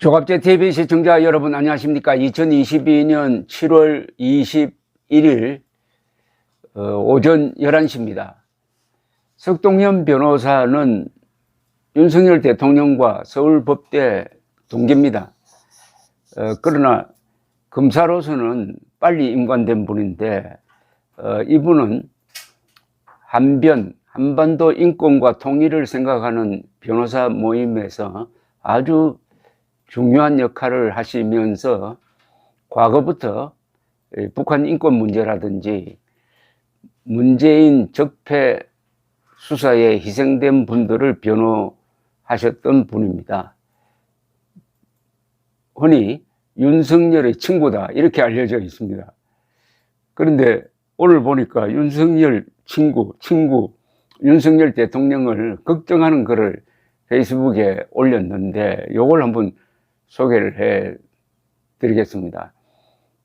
조갑제 TV 시청자 여러분 안녕하십니까. 2022년 7월 21일 오전 11시입니다. 석동현 변호사는 윤석열 대통령과 서울법대 동기입니다. 그러나 검사로서는 빨리 임관된 분인데 이분은 한반도 인권과 통일을 생각하는 변호사 모임에서 아주 중요한 역할을 하시면서 과거부터 북한 인권 문제라든지 문재인 적폐 수사에 희생된 분들을 변호하셨던 분입니다. 흔히 윤석열의 친구다 이렇게 알려져 있습니다. 그런데 오늘 보니까 윤석열 친구 윤석열 대통령을 걱정하는 글을 페이스북에 올렸는데 이걸 한번 소개를 해 드리겠습니다.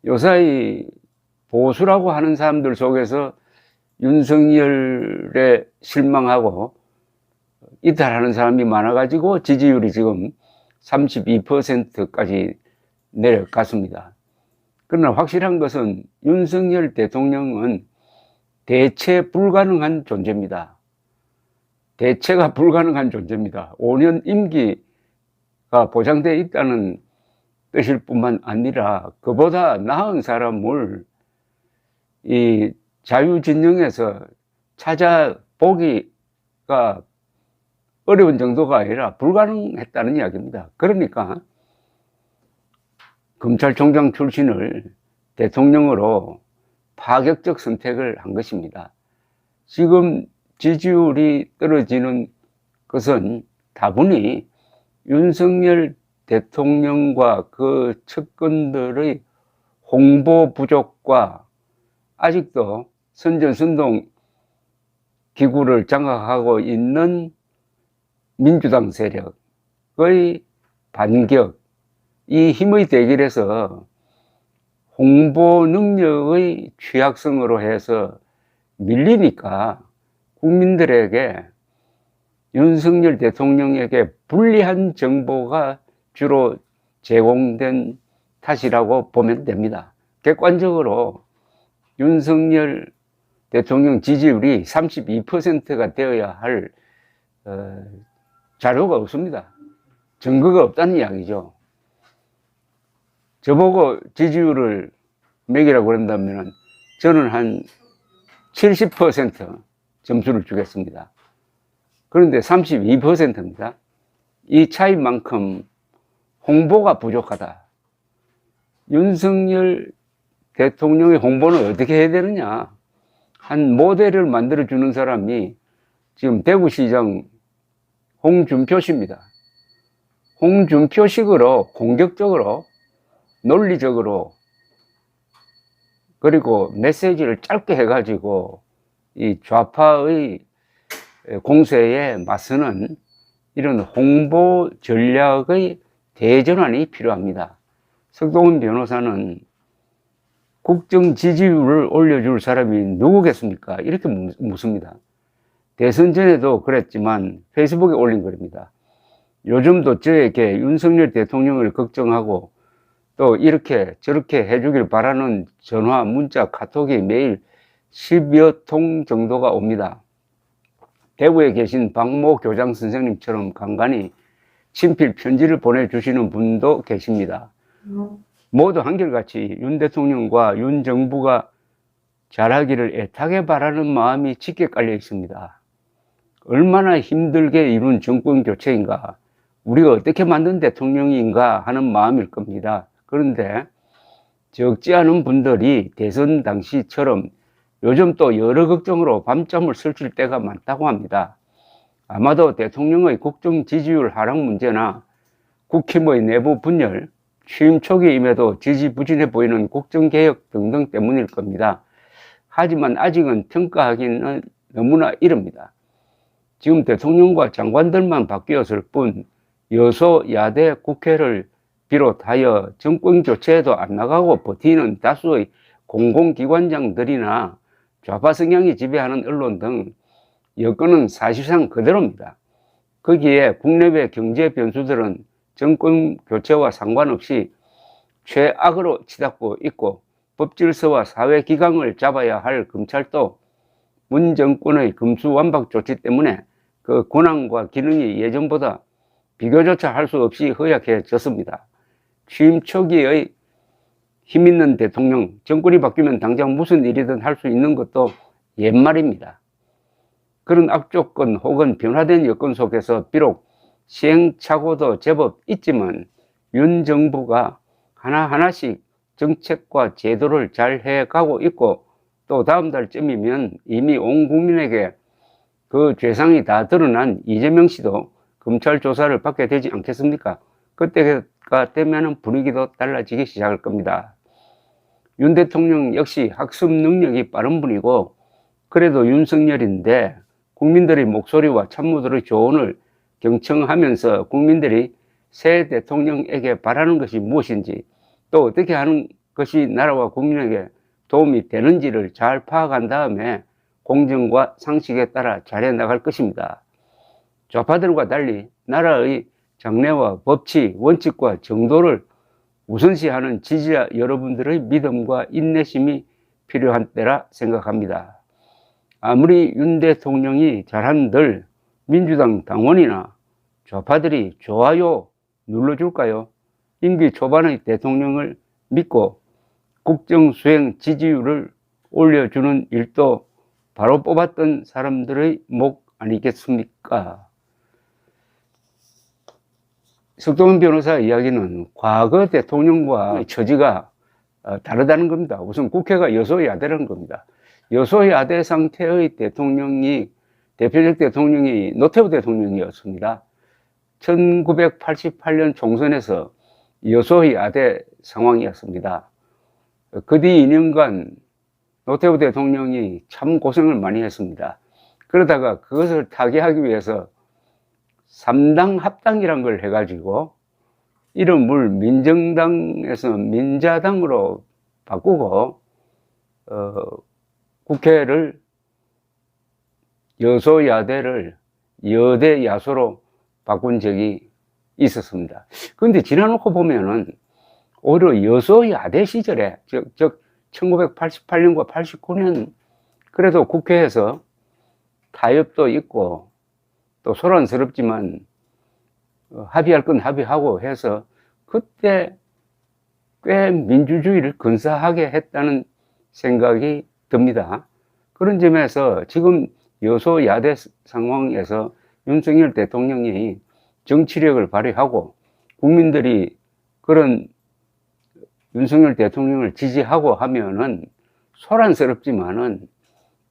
요사이 보수라고 하는 사람들 속에서 윤석열에 실망하고 이탈하는 사람이 많아가지고 지지율이 지금 32%까지 내려갔습니다. 그러나 확실한 것은 윤석열 대통령은 대체 불가능한 존재입니다. 대체가 불가능한 존재입니다. 5년 임기가 보장되어 있다는 뜻일 뿐만 아니라 그보다 나은 사람을 이 자유진영에서 찾아보기가 어려운 정도가 아니라 불가능했다는 이야기입니다. 그러니까 검찰총장 출신을 대통령으로 파격적 선택을 한 것입니다. 지금 지지율이 떨어지는 것은 다분히 윤석열 대통령과 그 측근들의 홍보 부족과 아직도 선전선동 기구를 장악하고 있는 민주당 세력의 반격, 이 힘의 대결에서 홍보 능력의 취약성으로 해서 밀리니까 국민들에게 윤석열 대통령에게 불리한 정보가 주로 제공된 탓이라고 보면 됩니다. 객관적으로 윤석열 대통령 지지율이 32%가 되어야 할 자료가 없습니다. 증거가 없다는 이야기죠. 저보고 지지율을 매기라고 그런다면 저는 한 70% 점수를 주겠습니다. 그런데 32%입니다. 이 차이만큼 홍보가 부족하다. 윤석열 대통령의 홍보는 어떻게 해야 되느냐. 한 모델을 만들어주는 사람이 지금 대구시장 홍준표 씨입니다. 홍준표식으로 공격적으로 논리적으로 그리고 메시지를 짧게 해가지고 이 좌파의 공세에 맞서는 이런 홍보 전략의 대전환이 필요합니다. 석동현 변호사는 국정 지지율을 올려줄 사람이 누구겠습니까? 이렇게 묻습니다. 대선 전에도 그랬지만 페이스북에 올린 글입니다. 요즘도 저에게 윤석열 대통령을 걱정하고 또 이렇게 저렇게 해주길 바라는 전화, 문자, 카톡이 매일 10여 통 정도가 옵니다. 대구에 계신 박모 교장 선생님처럼 간간히 친필 편지를 보내주시는 분도 계십니다. 모두 한결같이 윤 대통령과 윤 정부가 잘하기를 애타게 바라는 마음이 짙게 깔려 있습니다. 얼마나 힘들게 이룬 정권 교체인가, 우리가 어떻게 만든 대통령인가 하는 마음일 겁니다. 그런데 적지 않은 분들이 대선 당시처럼 요즘 또 여러 걱정으로 밤잠을 설칠 때가 많다고 합니다. 아마도 대통령의 국정 지지율 하락 문제나 국힘의 내부 분열, 취임 초기임에도 지지부진해 보이는 국정개혁 등등 때문일 겁니다. 하지만 아직은 평가하기는 너무나 이릅니다. 지금 대통령과 장관들만 바뀌었을 뿐 여소 야대 국회를 비롯하여 정권 교체에도 안 나가고 버티는 다수의 공공기관장들이나 좌파 성향이 지배하는 언론 등 여건은 사실상 그대로입니다. 거기에 국내외 경제 변수들은 정권 교체와 상관없이 최악으로 치닫고 있고 법질서와 사회기강을 잡아야 할 검찰도 문 정권의 금수완박 조치 때문에 그 권한과 기능이 예전보다 비교조차 할 수 없이 허약해졌습니다. 취임 초기의 힘있는 대통령, 정권이 바뀌면 당장 무슨 일이든 할 수 있는 것도 옛말입니다. 그런 악조건 혹은 변화된 여건 속에서 비록 시행착오도 제법 있지만 윤 정부가 하나하나씩 정책과 제도를 잘 해가고 있고 또 다음 달쯤이면 이미 온 국민에게 그 죄상이 다 드러난 이재명 씨도 검찰 조사를 받게 되지 않겠습니까? 그때가 되면 분위기도 달라지기 시작할 겁니다. 윤 대통령 역시 학습 능력이 빠른 분이고 그래도 윤석열인데 국민들의 목소리와 참모들의 조언을 경청하면서 국민들이 새 대통령에게 바라는 것이 무엇인지 또 어떻게 하는 것이 나라와 국민에게 도움이 되는지를 잘 파악한 다음에 공정과 상식에 따라 잘해 나갈 것입니다. 좌파들과 달리 나라의 장래와 법치, 원칙과 정도를 우선시하는 지지자 여러분들의 믿음과 인내심이 필요한 때라 생각합니다. 아무리 윤 대통령이 잘한들 민주당 당원이나 좌파들이 좋아요 눌러줄까요? 임기 초반의 대통령을 믿고 국정수행 지지율을 올려주는 일도 바로 뽑았던 사람들의 목 아니겠습니까? 석동훈 변호사 이야기는 과거 대통령과 처지가 다르다는 겁니다. 우선 국회가 여소야대라는 겁니다. 여소야대 상태의 대통령이 대표적 대통령이 노태우 대통령이었습니다. 1988년 총선에서 여소야대 상황이었습니다. 그 뒤 2년간 노태우 대통령이 참 고생을 많이 했습니다. 그러다가 그것을 타개하기 위해서 3당 합당이란 걸 해가지고 이름을 민정당에서 민자당으로 바꾸고 국회를 여소야대를 여대야소로 바꾼 적이 있었습니다. 그런데 지나놓고 보면은 오히려 여소야대 시절에 즉 1988년과 89년 그래도 국회에서 타협도 있고 또 소란스럽지만 합의할 건 합의하고 해서 그때 꽤 민주주의를 근사하게 했다는 생각이 듭니다. 그런 점에서 지금 여소야대 상황에서 윤석열 대통령이 정치력을 발휘하고 국민들이 그런 윤석열 대통령을 지지하고 하면은 소란스럽지만은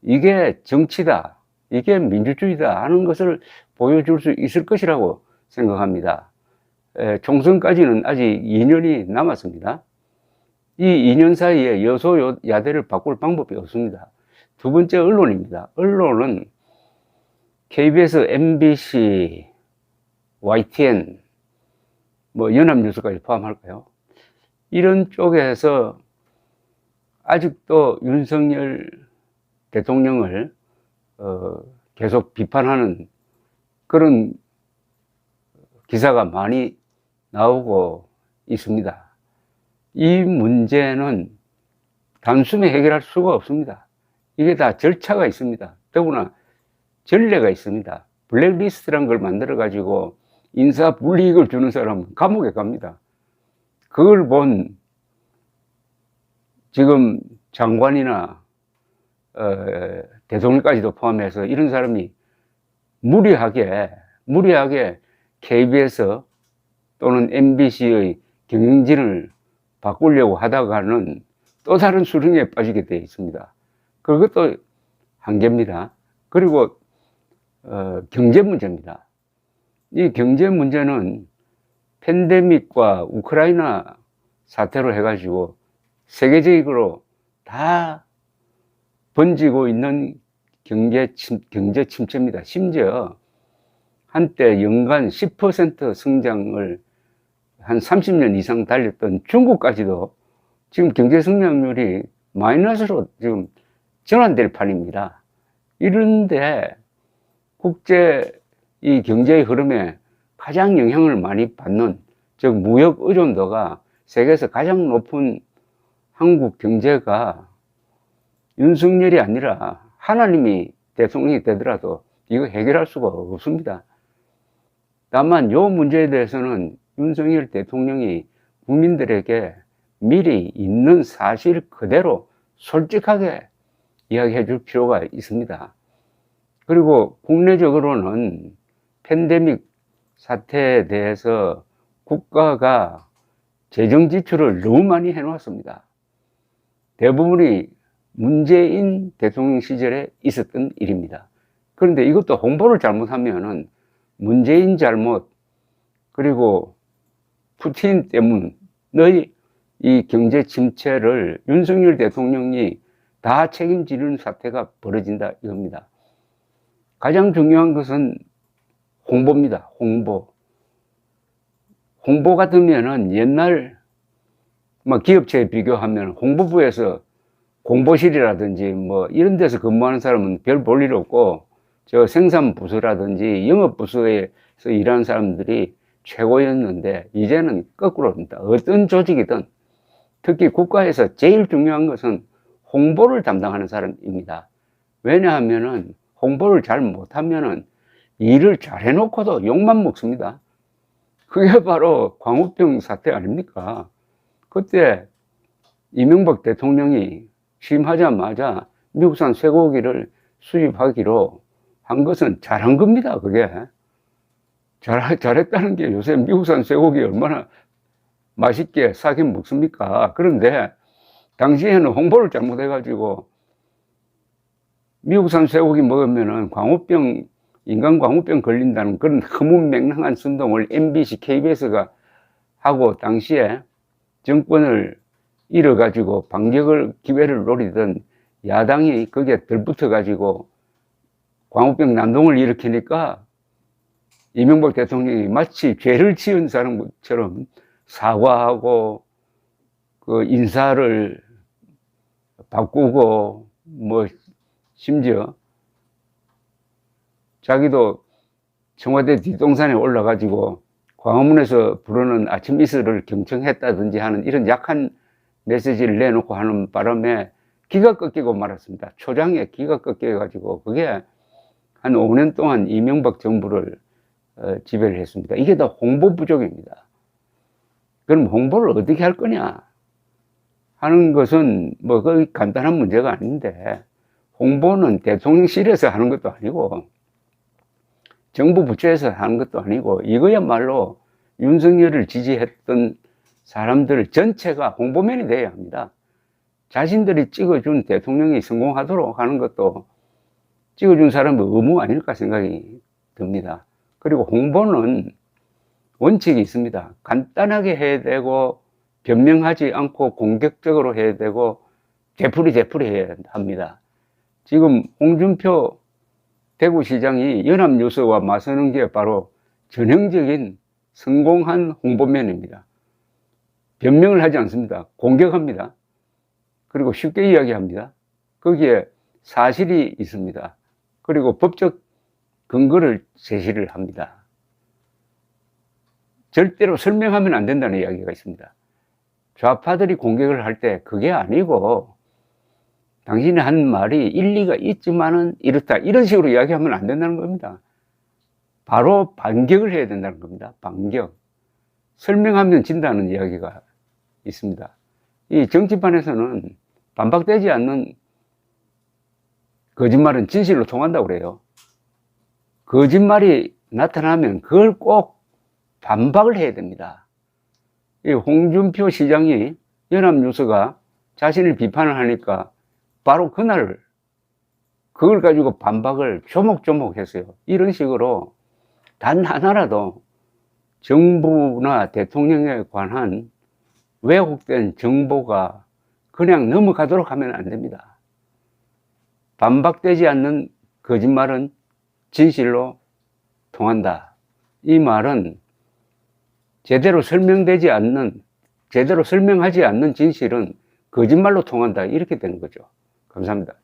이게 정치다, 이게 민주주의다 하는 것을 보여줄 수 있을 것이라고 생각합니다. 총선까지는 아직 2년이 남았습니다. 이 2년 사이에 여소야대를 바꿀 방법이 없습니다. 두 번째 언론입니다. 언론은 KBS, MBC, YTN, 연합뉴스까지 포함할까요? 이런 쪽에서 아직도 윤석열 대통령을 계속 비판하는 그런 기사가 많이 나오고 있습니다. 이 문제는 단숨에 해결할 수가 없습니다. 이게 다 절차가 있습니다. 더구나 전례가 있습니다. 블랙리스트란 걸 만들어 가지고 인사 불이익을 주는 사람은 감옥에 갑니다. 그걸 본 지금 장관이나 대통령까지도 포함해서 이런 사람이 무리하게 KBS 또는 MBC의 경영진을 바꾸려고 하다가는 또 다른 수렁에 빠지게 되어 있습니다. 그것도 한계입니다. 그리고 경제 문제입니다. 이 경제 문제는 팬데믹과 우크라이나 사태로 해가지고 세계적으로 다 번지고 있는 경제 침체입니다. 심지어 한때 연간 10% 성장을 한 30년 이상 달렸던 중국까지도 지금 경제 성장률이 마이너스로 지금 전환될 판입니다. 이런데 국제 이 경제의 흐름에 가장 영향을 많이 받는 즉 무역 의존도가 세계에서 가장 높은 한국 경제가 윤석열이 아니라 하나님이 대통령이 되더라도 이거 해결할 수가 없습니다. 다만 이 문제에 대해서는 윤석열 대통령이 국민들에게 미리 있는 사실 그대로 솔직하게 이야기해 줄 필요가 있습니다. 그리고 국내적으로는 팬데믹 사태에 대해서 국가가 재정 지출을 너무 많이 해놓았습니다. 대부분이 문재인 대통령 시절에 있었던 일입니다. 그런데 이것도 홍보를 잘못하면은 문재인 잘못, 그리고 푸틴 때문의 이 경제 침체를 윤석열 대통령이 다 책임지는 사태가 벌어진다 이겁니다. 가장 중요한 것은 홍보입니다. 홍보 같으면은 옛날 기업체에 비교하면 홍보부에서 공보실이라든지 이런 데서 근무하는 사람은 별 볼 일 없고, 저 생산부서라든지 영업부서에서 일하는 사람들이 최고였는데 이제는 거꾸로입니다. 어떤 조직이든 특히 국가에서 제일 중요한 것은 홍보를 담당하는 사람입니다. 왜냐하면은 홍보를 잘 못하면은 일을 잘 해놓고도 욕만 먹습니다. 그게 바로 광우병 사태 아닙니까? 그때 이명박 대통령이 취임하자마자 미국산 쇠고기를 수입하기로 한 것은 잘한 겁니다. 그게 잘했다는 게 요새 미국산 쇠고기 얼마나 맛있게 사긴 먹습니까? 그런데 당시에는 홍보를 잘못해가지고 미국산 쇠고기 먹으면은 인간 광우병 걸린다는 그런 허무맹랑한 선동을 MBC, KBS가 하고 당시에 정권을 잃어가지고 반격을 기회를 노리던 야당이 거기에 들붙어가지고 광우병 난동을 일으키니까 이명박 대통령이 마치 죄를 지은 사람처럼 사과하고 그 인사를 바꾸고 심지어 자기도 청와대 뒷동산에 올라가지고 광화문에서 부르는 아침 이슬을 경청했다든지 하는 이런 약한 메시지를 내놓고 하는 바람에 기가 꺾이고 말았습니다. 초장에 기가 꺾여가지고 그게 한 5년 동안 이명박 정부를 지배를 했습니다. 이게 다 홍보 부족입니다. 그럼 홍보를 어떻게 할 거냐 하는 것은 거의 간단한 문제가 아닌데, 홍보는 대통령실에서 하는 것도 아니고 정부 부처에서 하는 것도 아니고 이거야말로 윤석열을 지지했던 사람들 전체가 홍보맨이 돼야 합니다. 자신들이 찍어준 대통령이 성공하도록 하는 것도 찍어준 사람의 의무 아닐까 생각이 듭니다. 그리고 홍보는 원칙이 있습니다. 간단하게 해야 되고 변명하지 않고 공격적으로 해야 되고 되풀이 해야 합니다. 지금 홍준표 대구시장이 연합뉴스와 맞서는 게 바로 전형적인 성공한 홍보맨입니다. 변명을 하지 않습니다. 공격합니다. 그리고 쉽게 이야기합니다. 거기에 사실이 있습니다. 그리고 법적 근거를 제시를 합니다. 절대로 설명하면 안 된다는 이야기가 있습니다. 좌파들이 공격을 할 때 그게 아니고 당신이 한 말이 일리가 있지만은 이렇다, 이런 식으로 이야기하면 안 된다는 겁니다. 바로 반격을 해야 된다는 겁니다. 반격. 설명하면 진다는 이야기가 있습니다. 이 정치판에서는 반박되지 않는 거짓말은 진실로 통한다고 그래요. 거짓말이 나타나면 그걸 꼭 반박을 해야 됩니다. 이 홍준표 시장이 연합뉴스가 자신을 비판을 하니까 바로 그날 그걸 가지고 반박을 조목조목 했어요. 이런 식으로 단 하나라도 정부나 대통령에 관한 왜곡된 정보가 그냥 넘어가도록 하면 안 됩니다. 반박되지 않는 거짓말은 진실로 통한다. 이 말은 제대로 설명하지 않는 진실은 거짓말로 통한다. 이렇게 되는 거죠. 감사합니다.